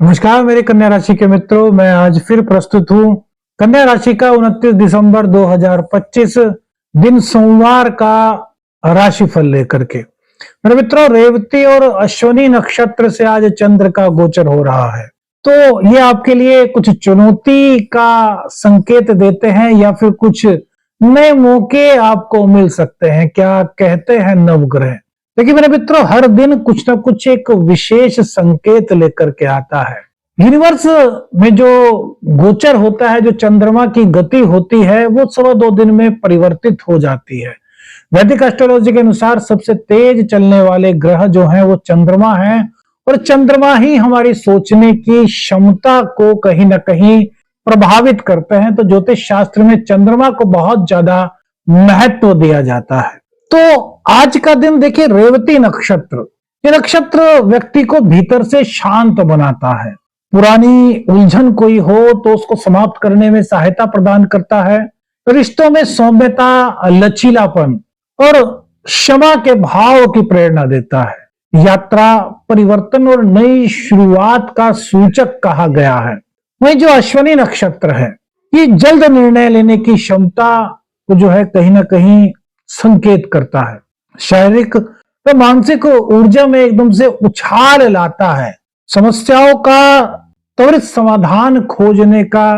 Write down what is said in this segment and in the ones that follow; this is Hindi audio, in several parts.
नमस्कार मेरे कन्या राशि के मित्रों, मैं आज फिर प्रस्तुत हूँ कन्या राशि का 29 दिसंबर 2025 दिन सोमवार का राशिफल लेकर के। मेरे मित्रों, रेवती और अश्विनी नक्षत्र से आज चंद्र का गोचर हो रहा है, तो ये आपके लिए कुछ चुनौती का संकेत देते हैं या फिर कुछ नए मौके आपको मिल सकते हैं। क्या कहते हैं नवग्रह। देखिए मेरे मित्रों, हर दिन कुछ ना कुछ एक विशेष संकेत लेकर के आता है। यूनिवर्स में जो गोचर होता है, जो चंद्रमा की गति होती है, वो 2.25 दिन में परिवर्तित हो जाती है। वैदिक एस्ट्रोलॉजी के अनुसार सबसे तेज चलने वाले ग्रह जो हैं वो चंद्रमा है, और चंद्रमा ही हमारी सोचने की क्षमता को कहीं ना कहीं प्रभावित करते हैं। तो ज्योतिष शास्त्र में चंद्रमा को बहुत ज्यादा महत्व दिया जाता है। तो आज का दिन देखिए, रेवती नक्षत्र, ये नक्षत्र व्यक्ति को भीतर से शांत बनाता है। पुरानी उलझन कोई हो तो उसको समाप्त करने में सहायता प्रदान करता है। रिश्तों में सौम्यता, लचीलापन और क्षमा के भाव की प्रेरणा देता है। यात्रा, परिवर्तन और नई शुरुआत का सूचक कहा गया है। वहीं जो अश्विनी नक्षत्र है, ये जल्द निर्णय लेने की क्षमता को जो है कहीं ना कहीं संकेत करता है। शारीरिक व मानसिक ऊर्जा में एकदम से उछाल लाता है। समस्याओं का त्वरित समाधान खोजने का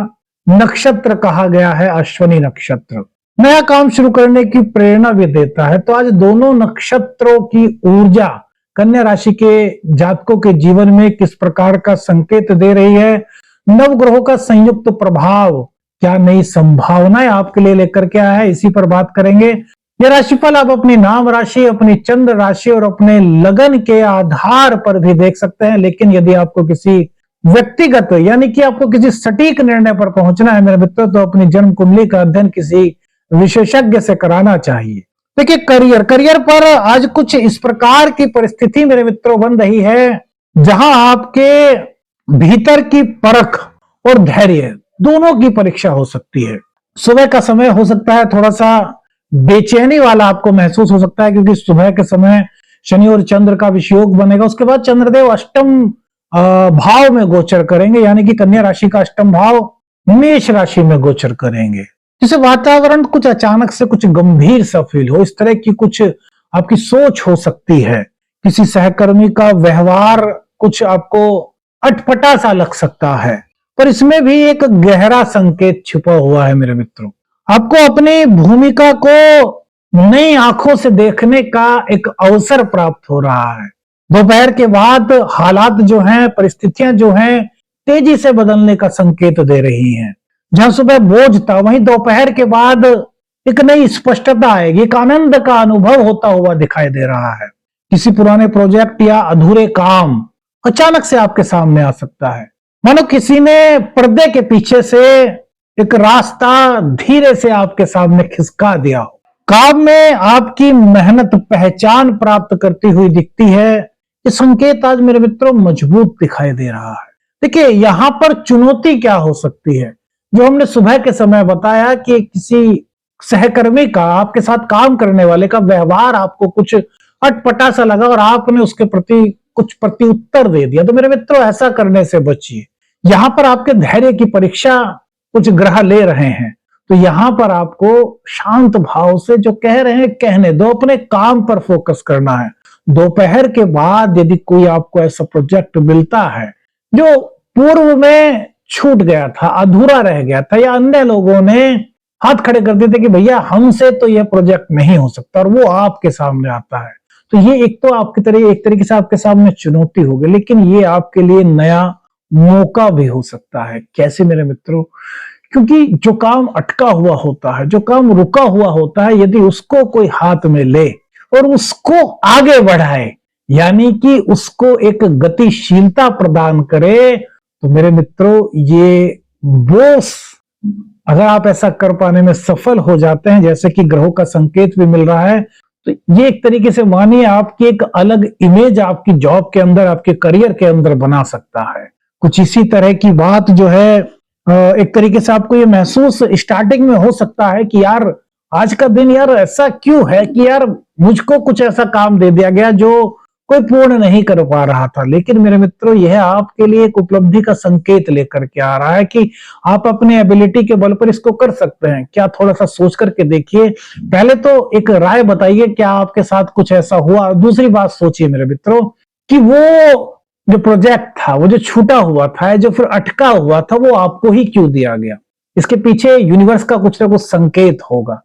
नक्षत्र कहा गया है अश्विनी नक्षत्र। नया काम शुरू करने की प्रेरणा भी देता है। तो आज दोनों नक्षत्रों की ऊर्जा कन्या राशि के जातकों के जीवन में किस प्रकार का संकेत दे रही है, नवग्रहों का संयुक्त प्रभाव क्या नई संभावनाएं आपके लिए लेकर के आया है, इसी पर बात करेंगे। यह राशिफल आप अपनी नाम राशि, अपनी चंद्र राशि और अपने लगन के आधार पर भी देख सकते हैं। लेकिन यदि आपको किसी व्यक्तिगत यानी कि आपको किसी सटीक निर्णय पर पहुंचना है मेरे मित्रों, तो अपनी जन्म कुंडली का अध्ययन किसी विशेषज्ञ से कराना चाहिए। देखिए करियर पर आज कुछ इस प्रकार की परिस्थिति मेरे मित्रों बन रही है, जहां आपके भीतर की परख और धैर्य दोनों की परीक्षा हो सकती है। सुबह का समय हो सकता है थोड़ा सा बेचैनी वाला आपको महसूस हो सकता है, क्योंकि सुबह के समय शनि और चंद्र का विषयोग बनेगा। उसके बाद चंद्रदेव अष्टम भाव में गोचर करेंगे, यानी कि कन्या राशि का अष्टम भाव मेष राशि में गोचर करेंगे, जिससे वातावरण कुछ अचानक से कुछ गंभीर सा फील हो। इस तरह की कुछ आपकी सोच हो सकती है। किसी सहकर्मी का व्यवहार कुछ आपको अटपटा सा लग सकता है, पर इसमें भी एक गहरा संकेत छुपा हुआ है मेरे मित्रों। आपको अपनी भूमिका को नई आंखों से देखने का एक अवसर प्राप्त हो रहा है। दोपहर के बाद हालात जो हैं, परिस्थितियां जो हैं, तेजी से बदलने का संकेत दे रही हैं। जहां सुबह बोझ था, वहीं दोपहर के बाद एक नई स्पष्टता आएगी, एक आनंद का अनुभव होता हुआ दिखाई दे रहा है। किसी पुराने प्रोजेक्ट या अधूरे काम अचानक से आपके सामने आ सकता है, मानो किसी ने पर्दे के पीछे से एक रास्ता धीरे से आपके सामने खिसका दिया हो। काम में आपकी मेहनत पहचान प्राप्त करती हुई दिखती है। ये संकेत आज मेरे मित्रों मजबूत दिखाई दे रहा है। देखिए यहां पर चुनौती क्या हो सकती है, जो हमने सुबह के समय बताया कि किसी सहकर्मी का, आपके साथ काम करने वाले का व्यवहार आपको कुछ अटपटा सा लगा और आपने उसके प्रति कुछ प्रत्युत्तर दे दिया। तो मेरे मित्रों ऐसा करने से बचिए। यहां पर आपके धैर्य की परीक्षा कुछ ग्रह ले रहे हैं, तो यहां पर आपको शांत भाव से जो कह रहे हैं कहने दो, अपने काम पर फोकस करना है। दोपहर के बाद यदि कोई आपको ऐसा प्रोजेक्ट मिलता है जो पूर्व में छूट गया था, अधूरा रह गया था, या अन्य लोगों ने हाथ खड़े कर दिए थे कि भैया हमसे तो यह प्रोजेक्ट नहीं हो सकता, और वो आपके सामने आता है, तो ये एक तो आपकी तरह एक तरीके से आपके सामने चुनौती होगी, लेकिन ये आपके लिए नया मौका भी हो सकता है। कैसे मेरे मित्रों? क्योंकि जो काम अटका हुआ होता है, जो काम रुका हुआ होता है, यदि उसको कोई हाथ में ले और उसको आगे बढ़ाए, यानी कि उसको एक गतिशीलता प्रदान करे, तो मेरे मित्रों ये वो अगर आप ऐसा कर पाने में सफल हो जाते हैं, जैसे कि ग्रहों का संकेत भी मिल रहा है, तो ये एक तरीके से मानिए आपकी एक अलग इमेज आपकी जॉब के अंदर, आपके करियर के अंदर बना सकता है। कुछ इसी तरह की बात जो है, एक तरीके से आपको ये महसूस स्टार्टिंग में हो सकता है कि यार आज का दिन यार ऐसा क्यों है कि यार मुझको कुछ ऐसा काम दे दिया गया जो कोई पूर्ण नहीं कर पा रहा था। लेकिन मेरे मित्रों, यह आपके लिए एक उपलब्धि का संकेत लेकर के आ रहा है कि आप अपने एबिलिटी के बल पर इसको कर सकते हैं। क्या थोड़ा सा सोच करके देखिए। पहले तो एक राय बताइए, क्या आपके साथ कुछ ऐसा हुआ? दूसरी बात सोचिए मेरे मित्रों कि वो जो प्रोजेक्ट था, वो जो छूटा हुआ था, जो फिर अटका हुआ था, वो आपको ही क्यों दिया गया? इसके पीछे यूनिवर्स का कुछ ना कुछ संकेत होगा।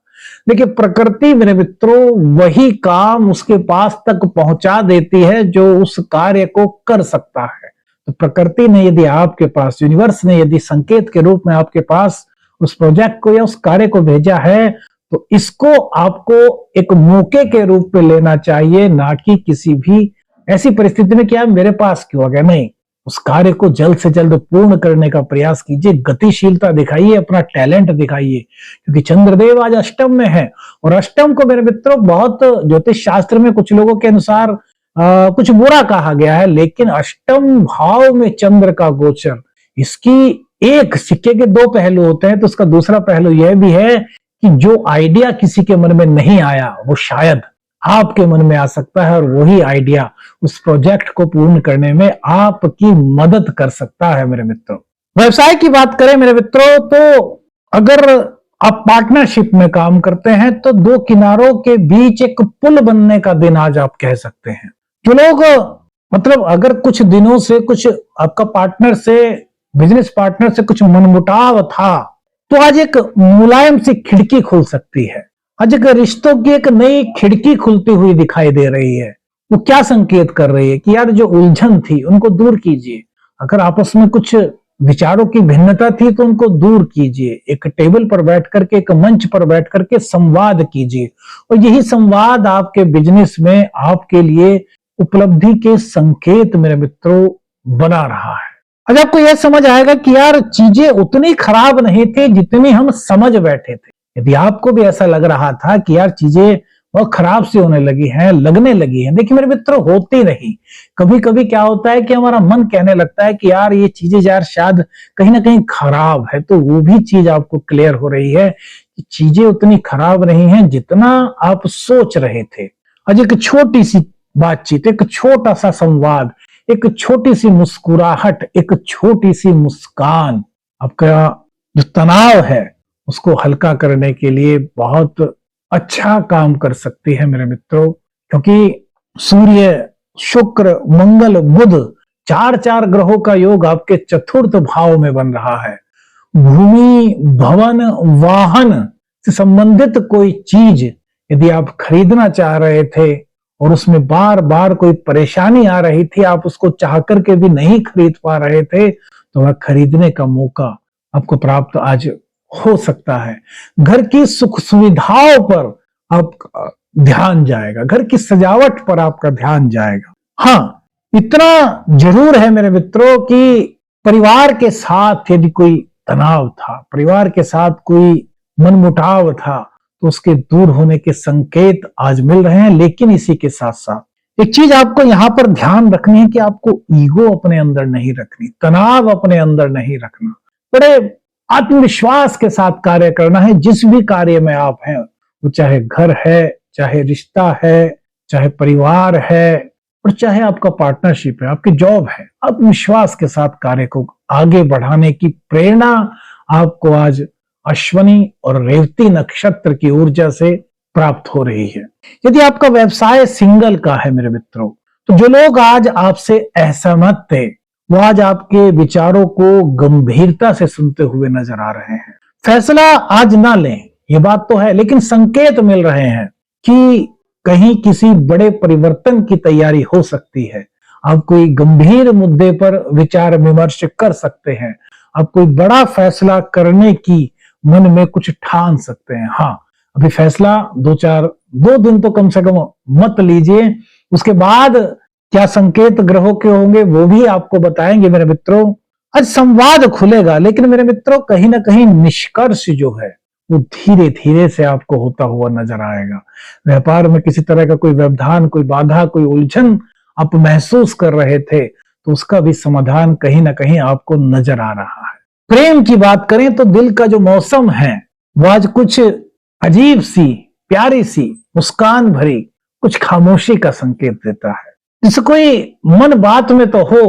देखिए, प्रकृति मेरे मित्रों वही काम उसके पास तक पहुंचा देती है जो उस कार्य को कर सकता है। तो प्रकृति ने यदि आपके पास, यूनिवर्स ने यदि संकेत के रूप में आपके पास उस प्रोजेक्ट को या उस कार्य को भेजा है, तो इसको आपको एक मौके के रूप में लेना चाहिए, ना कि किसी भी ऐसी परिस्थिति में क्या मेरे पास क्यों आ गया। नहीं, उस कार्य को जल्द से जल्द पूर्ण करने का प्रयास कीजिए, गतिशीलता दिखाइए, अपना टैलेंट दिखाइए, क्योंकि चंद्रदेव आज अष्टम में है। और अष्टम को मेरे मित्रों बहुत ज्योतिष शास्त्र में कुछ लोगों के अनुसार कुछ बुरा कहा गया है, लेकिन अष्टम भाव में चंद्र का गोचर, इसकी एक सिक्के के दो पहलू होते हैं। तो उसका दूसरा पहलू यह भी है कि जो आइडिया किसी के मन में नहीं आया, वो शायद आपके मन में आ सकता है, और वही आइडिया उस प्रोजेक्ट को पूर्ण करने में आपकी मदद कर सकता है। मेरे मित्रों, व्यवसाय की बात करें मेरे मित्रों, तो अगर आप पार्टनरशिप में काम करते हैं तो दो किनारों के बीच एक पुल बनने का दिन आज आप कह सकते हैं। जो लोग मतलब अगर कुछ दिनों से कुछ आपका पार्टनर से, बिजनेस पार्टनर से कुछ मनमुटाव था, तो आज एक मुलायम सी खिड़की खुल सकती है। आज एक रिश्तों की एक नई खिड़की खुलती हुई दिखाई दे रही है। वो क्या संकेत कर रही है कि यार जो उलझन थी उनको दूर कीजिए। अगर आपस में कुछ विचारों की भिन्नता थी तो उनको दूर कीजिए। एक टेबल पर बैठ करके, एक मंच पर बैठ करके संवाद कीजिए, और यही संवाद आपके बिजनेस में आपके लिए उपलब्धि के संकेत मेरे मित्रों बना रहा है। आज आपको यह समझ आएगा कि यार चीजें उतनी खराब नहीं थी जितनी हम समझ बैठे थे। यदि आपको भी ऐसा लग रहा था कि यार चीजें बहुत खराब सी होने लगी हैं, लगने लगी हैं, देखिए मेरे मित्रों, होती नहीं। कभी कभी क्या होता है कि हमारा मन कहने लगता है कि यार ये चीजें यार शायद कहीं ना कहीं खराब है, तो वो भी चीज आपको क्लियर हो रही है कि चीजें उतनी खराब नहीं है जितना आप सोच रहे थे। आज एक छोटी सी बातचीत, एक छोटा सा संवाद, एक छोटी सी मुस्कुराहट, एक छोटी सी मुस्कान आपका जो तनाव है उसको हल्का करने के लिए बहुत अच्छा काम कर सकती है मेरे मित्रों। क्योंकि सूर्य, शुक्र, मंगल, बुध, चार चार ग्रहों का योग आपके चतुर्थ भाव में बन रहा है। भूमि, भवन, वाहन से संबंधित कोई चीज यदि आप खरीदना चाह रहे थे और उसमें बार बार कोई परेशानी आ रही थी, आप उसको चाह करके भी नहीं खरीद पा रहे थे, तो वह खरीदने का मौका आपको प्राप्त आज हो सकता है। घर की सुख सुविधाओं पर आपका ध्यान जाएगा, घर की सजावट पर आपका ध्यान जाएगा। हाँ, इतना जरूर है मेरे मित्रों कि परिवार के साथ यदि कोई तनाव था, परिवार के साथ कोई मनमुटाव था, तो उसके दूर होने के संकेत आज मिल रहे हैं। लेकिन इसी के साथ साथ एक चीज आपको यहां पर ध्यान रखनी है कि आपको ईगो अपने अंदर नहीं रखनी, तनाव अपने अंदर नहीं रखना। बड़े आत्मविश्वास के साथ कार्य करना है। जिस भी कार्य में आप हैं, वो चाहे घर है, चाहे रिश्ता है, चाहे परिवार है, और चाहे आपका पार्टनरशिप है, आपकी जॉब है, आत्मविश्वास के साथ कार्य को आगे बढ़ाने की प्रेरणा आपको आज अश्विनी और रेवती नक्षत्र की ऊर्जा से प्राप्त हो रही है। यदि आपका व्यवसाय सिंगल का है मेरे मित्रों, तो जो लोग आज आपसे असहमत थे, वो आज आपके विचारों को गंभीरता से सुनते हुए नजर आ रहे हैं। फैसला आज ना लें, ये बात तो है, लेकिन संकेत मिल रहे हैं कि कहीं किसी बड़े परिवर्तन की तैयारी हो सकती है। आप कोई गंभीर मुद्दे पर विचार विमर्श कर सकते हैं। आप कोई बड़ा फैसला करने की मन में कुछ ठान सकते हैं। हाँ, अभी फैसला दो दिन तो कम से कम मत लीजिए। उसके बाद क्या संकेत ग्रहों के होंगे वो भी आपको बताएंगे मेरे मित्रों। आज संवाद खुलेगा, लेकिन मेरे मित्रों कहीं ना कहीं निष्कर्ष जो है वो धीरे धीरे से आपको होता हुआ नजर आएगा। व्यापार में किसी तरह का कोई व्यवधान, कोई बाधा, कोई उलझन आप महसूस कर रहे थे, तो उसका भी समाधान कहीं ना कहीं आपको नजर आ रहा है। प्रेम की बात करें तो दिल का जो मौसम है वो आज कुछ अजीब सी, प्यारी सी, मुस्कान भरी कुछ खामोशी का संकेत देता है। जिसे कोई मन बात में तो हो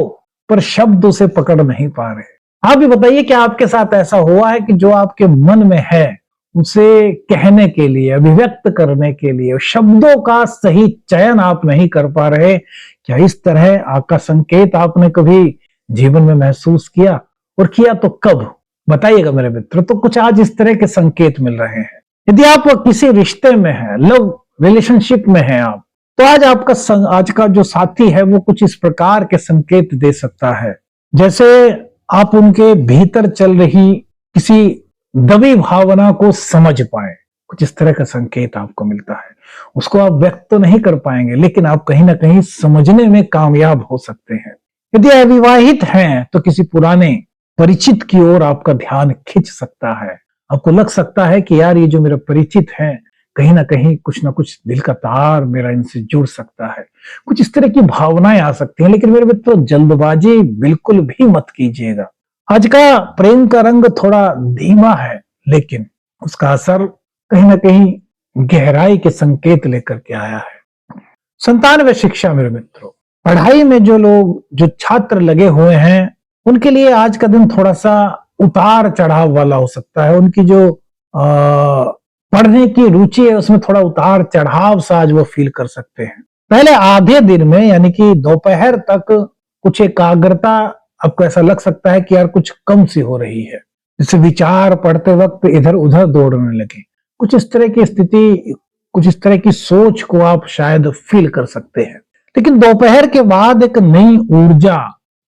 पर शब्द उसे पकड़ नहीं पा रहे। आप भी बताइए कि आपके साथ ऐसा हुआ है कि जो आपके मन में है उसे कहने के लिए, अभिव्यक्त करने के लिए शब्दों का सही चयन आप नहीं कर पा रहे। क्या इस तरह आपका संकेत आपने कभी जीवन में महसूस किया, और किया तो कब? बताइएगा मेरे मित्र। तो कुछ आज इस तरह के संकेत मिल रहे हैं। यदि आप किसी रिश्ते में हैं, लव रिलेशनशिप में हैं आप, तो आज आज का जो साथी है वो कुछ इस प्रकार के संकेत दे सकता है, जैसे आप उनके भीतर चल रही किसी दबी भावना को समझ पाए। कुछ इस तरह का संकेत आपको मिलता है। उसको आप व्यक्त तो नहीं कर पाएंगे, लेकिन आप कहीं ना कहीं समझने में कामयाब हो सकते हैं। यदि अविवाहित हैं तो किसी पुराने परिचित की ओर आपका ध्यान खिंच सकता है। आपको लग सकता है कि यार ये जो मेरा परिचित है, कहीं ना कहीं कुछ ना कुछ दिल का तार मेरा इनसे जुड़ सकता है। कुछ इस तरह की भावनाएं आ सकती हैं। लेकिन मेरे मित्रों, जल्दबाजी बिल्कुल भी मत कीजिएगा। आज का प्रेम का रंग थोड़ा धीमा है, लेकिन उसका असर कहीं ना कहीं गहराई के संकेत लेकर के आया है। संतान व शिक्षा मेरे मित्रों, पढ़ाई में जो छात्र लगे हुए हैं, उनके लिए आज का दिन थोड़ा सा उतार चढ़ाव वाला हो सकता है। उनकी जो पढ़ने की रुचि है उसमें थोड़ा उतार चढ़ाव सा आज वो फील कर सकते हैं। पहले आधे दिन में यानी कि दोपहर तक कुछ एकाग्रता आपको ऐसा लग सकता है कि यार कुछ कम सी हो रही है, जैसे विचार पढ़ते वक्त इधर उधर दौड़ने लगे। कुछ इस तरह की स्थिति, कुछ इस तरह की सोच को आप शायद फील कर सकते हैं। लेकिन दोपहर के बाद एक नई ऊर्जा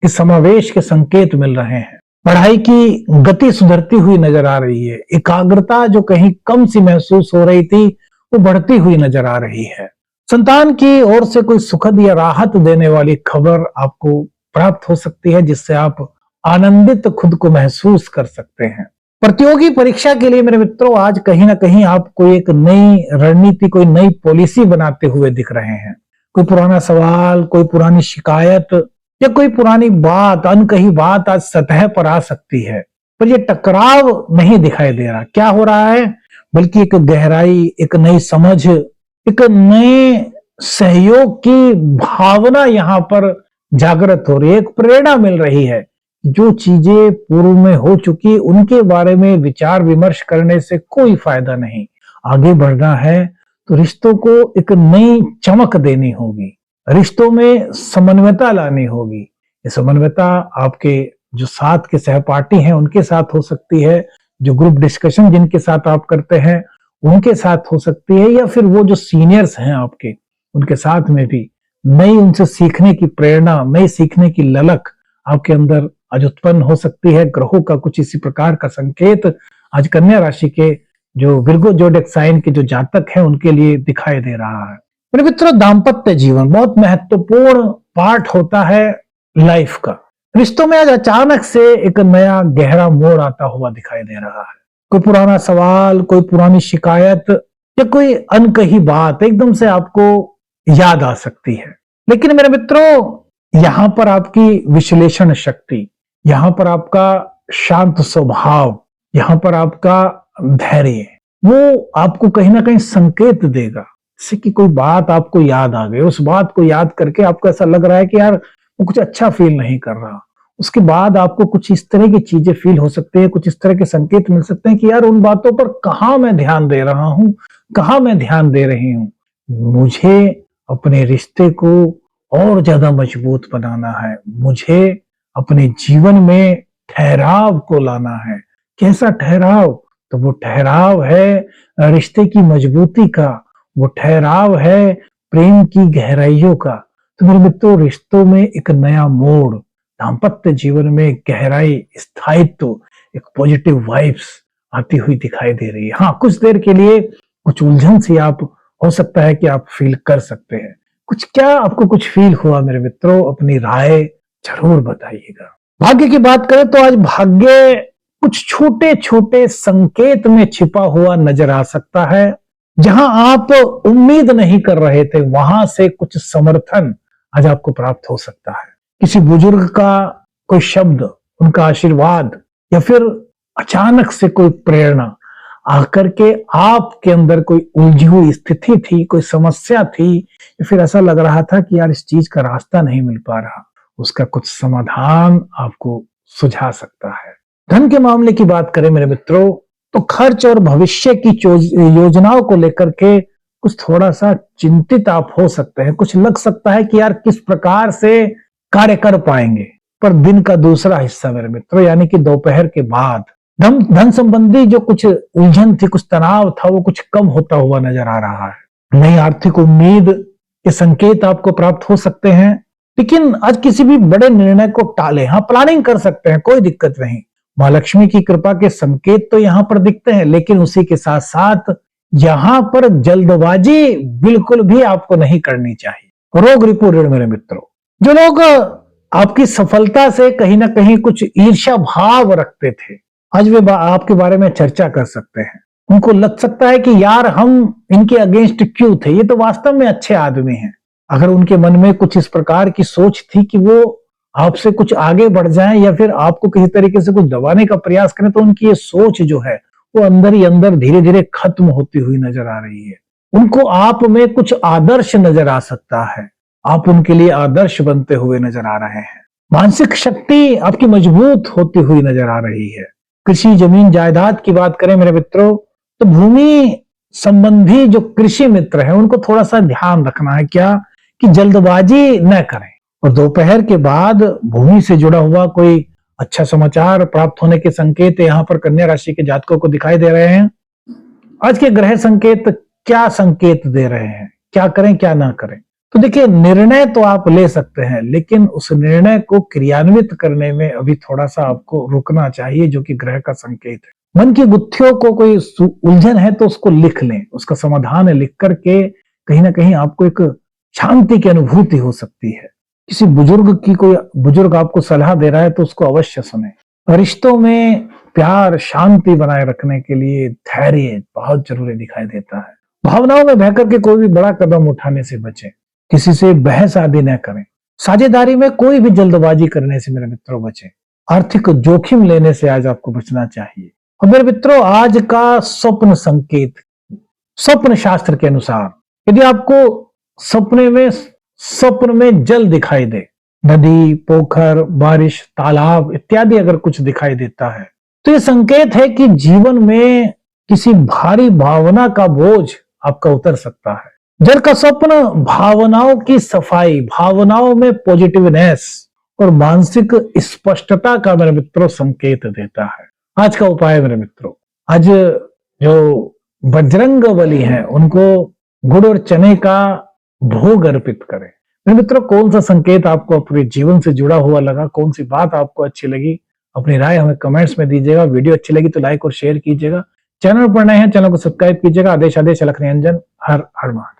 के समावेश के संकेत मिल रहे हैं। पढ़ाई की गति सुधरती हुई नजर आ रही है। एकाग्रता जो कहीं कम सी महसूस हो रही थी वो बढ़ती हुई नजर आ रही है। संतान की ओर से कोई सुखद या राहत देने वाली खबर आपको प्राप्त हो सकती है, जिससे आप आनंदित खुद को महसूस कर सकते हैं। प्रतियोगी परीक्षा के लिए मेरे मित्रों, आज कहीं ना कहीं आप कोई एक नई रणनीति, कोई नई पॉलिसी बनाते हुए दिख रहे हैं। कोई पुराना सवाल, कोई पुरानी शिकायत या कोई पुरानी बात, अनकही बात आज सतह पर आ सकती है, पर यह टकराव नहीं दिखाई दे रहा। क्या हो रहा है? बल्कि एक गहराई, एक नई समझ, एक नए सहयोग की भावना यहां पर जागृत हो रही है। एक प्रेरणा मिल रही है। जो चीजें पूर्व में हो चुकी उनके बारे में विचार विमर्श करने से कोई फायदा नहीं। आगे बढ़ना है तो रिश्तों को एक नई चमक देनी होगी, रिश्तों में समन्वयता लानी होगी। ये समन्वयता आपके जो साथ के सहपाठी हैं उनके साथ हो सकती है, जो ग्रुप डिस्कशन जिनके साथ आप करते हैं उनके साथ हो सकती है, या फिर वो जो सीनियर्स हैं आपके, उनके साथ में भी नई उनसे सीखने की प्रेरणा, नई सीखने की ललक आपके अंदर आज उत्पन्न हो सकती है। ग्रहों का कुछ इसी प्रकार का संकेत आज कन्या राशि के जो विर्गो जोडिक साइन के जो जातक हैं उनके लिए दिखाई दे रहा है। मेरे मित्रों, दाम्पत्य जीवन बहुत महत्वपूर्ण पार्ट होता है लाइफ का। रिश्तों में आज अचानक से एक नया गहरा मोड़ आता हुआ दिखाई दे रहा है। कोई पुराना सवाल, कोई पुरानी शिकायत या कोई अनकही बात एकदम से आपको याद आ सकती है। लेकिन मेरे मित्रों, यहां पर आपकी विश्लेषण शक्ति, यहां पर आपका शांत स्वभाव, यहां पर आपका धैर्य, वो आपको कहीं ना कहीं संकेत देगा। जैसे कि कोई बात आपको याद आ गई, उस बात को याद करके आपको ऐसा लग रहा है कि यार वो कुछ अच्छा फील नहीं कर रहा। उसके बाद आपको कुछ इस तरह की चीजें फील हो सकती है, कुछ इस तरह के संकेत मिल सकते हैं कि यार उन बातों पर कहाँ मैं ध्यान दे रहा हूं, कहाँ मैं ध्यान दे रही हूं। मुझे अपने रिश्ते को और ज्यादा मजबूत बनाना है, मुझे अपने जीवन में ठहराव को लाना है। कैसा ठहराव? तो वो ठहराव है रिश्ते की मजबूती का, वो ठहराव है प्रेम की गहराइयों का। तो मेरे मित्रों, रिश्तों में एक नया मोड़, दाम्पत्य जीवन में गहराई, स्थायित्व, एक पॉजिटिव वाइब्स आती हुई दिखाई दे रही है। हाँ, कुछ देर के लिए कुछ उलझन सी आप हो सकता है कि आप फील कर सकते हैं। क्या आपको कुछ फील हुआ मेरे मित्रों? अपनी राय जरूर बताइएगा। भाग्य की बात करें तो आज भाग्य कुछ छोटे छोटे संकेत में छिपा हुआ नजर आ सकता है। जहां आप उम्मीद नहीं कर रहे थे वहां से कुछ समर्थन आज आपको प्राप्त हो सकता है। किसी बुजुर्ग का कोई शब्द, उनका आशीर्वाद, या फिर अचानक से कोई प्रेरणा आकर के आपके अंदर कोई उलझी हुई स्थिति थी, कोई समस्या थी, या फिर ऐसा लग रहा था कि यार इस चीज का रास्ता नहीं मिल पा रहा, उसका कुछ समाधान आपको सुझा सकता है। धन के मामले की बात करें मेरे मित्रों, तो खर्च और भविष्य की योजनाओं को लेकर के कुछ थोड़ा सा चिंतित आप हो सकते हैं। कुछ लग सकता है कि यार किस प्रकार से कार्य कर पाएंगे। पर दिन का दूसरा हिस्सा मेरे मित्रों, यानी कि दोपहर के बाद धन संबंधी जो कुछ उलझन थी, कुछ तनाव था, वो कुछ कम होता हुआ नजर आ रहा है। नई आर्थिक उम्मीद के संकेत आपको प्राप्त हो सकते हैं। लेकिन आज किसी भी बड़े निर्णय को टालें। हाँ, प्लानिंग कर सकते हैं, कोई दिक्कत नहीं। माँ लक्ष्मी की कृपा के संकेत तो यहाँ पर दिखते हैं, लेकिन उसी के साथ साथ यहाँ पर जल्दबाजी बिल्कुल भी आपको नहीं करनी चाहिए। रोग रिपू ऋण मेरे मित्रों, जो लोग आपकी सफलता से कहीं ना कहीं कुछ ईर्ष्या भाव रखते थे, आज वे आपके बारे में चर्चा कर सकते हैं। उनको लग सकता है कि यार हम इनके अगेंस्ट क्यों थे, ये तो वास्तव में अच्छे आदमी हैं। अगर उनके मन में कुछ इस प्रकार की सोच थी कि वो आपसे कुछ आगे बढ़ जाएं या फिर आपको किसी तरीके से कुछ दबाने का प्रयास करें, तो उनकी ये सोच जो है वो अंदर ही अंदर धीरे धीरे खत्म होती हुई नजर आ रही है। उनको आप में कुछ आदर्श नजर आ सकता है, आप उनके लिए आदर्श बनते हुए नजर आ रहे हैं। मानसिक शक्ति आपकी मजबूत होती हुई नजर आ रही है। कृषि जमीन जायदाद की बात करें मेरे मित्रों, तो भूमि संबंधी जो कृषि मित्र हैं उनको थोड़ा सा ध्यान रखना है क्या कि जल्दबाजी न करें। और दोपहर के बाद भूमि से जुड़ा हुआ कोई अच्छा समाचार प्राप्त होने के संकेत यहाँ पर कन्या राशि के जातकों को दिखाई दे रहे हैं। आज के ग्रह संकेत क्या संकेत दे रहे हैं, क्या करें क्या ना करें? तो देखिए, निर्णय तो आप ले सकते हैं, लेकिन उस निर्णय को क्रियान्वित करने में अभी थोड़ा सा आपको रुकना चाहिए, जो कि ग्रह का संकेत है। मन की गुत्थियों को कोई उलझन है तो उसको लिख लें, उसका समाधान लिख करके कहीं ना कहीं आपको एक शांति की अनुभूति हो सकती है। किसी कोई बुजुर्ग आपको सलाह दे रहा है तो उसको अवश्य सुने। रिश्तों में प्यार शांति बनाए रखने के लिए धैर्य बहुत जरूरी दिखाई देता है। भावनाओं में बहकर के कोई भी बड़ा कदम उठाने से बचें, किसी से बहस आदि न करें, साझेदारी में कोई भी जल्दबाजी करने से मेरे मित्रों बचें। आर्थिक जोखिम लेने से आज आपको बचना चाहिए। और मेरे मित्रों, आज का स्वप्न संकेत, स्वप्न शास्त्र के अनुसार यदि आपको स्वप्न में जल दिखाई दे, नदी, पोखर, बारिश, तालाब इत्यादि अगर कुछ दिखाई देता है, तो ये संकेत है कि जीवन में किसी भारी भावना का बोझ आपका उतर सकता है। जल का स्वप्न भावनाओं की सफाई, भावनाओं में पॉजिटिवनेस और मानसिक स्पष्टता का मेरे मित्रों संकेत देता है। आज का उपाय मेरे मित्रों, आज जो बजरंग बली हैं उनको गुड़ और चने का भोग अर्पित करें। मेरे मित्रों, कौन सा संकेत आपको अपने जीवन से जुड़ा हुआ लगा, कौन सी बात आपको अच्छी लगी, अपनी राय हमें कमेंट्स में दीजिएगा। वीडियो अच्छी लगी तो लाइक और शेयर कीजिएगा। चैनल पर नए हैं, चैनल को सब्सक्राइब कीजिएगा। आदेश अलख निरंजन। हर हर महादेव।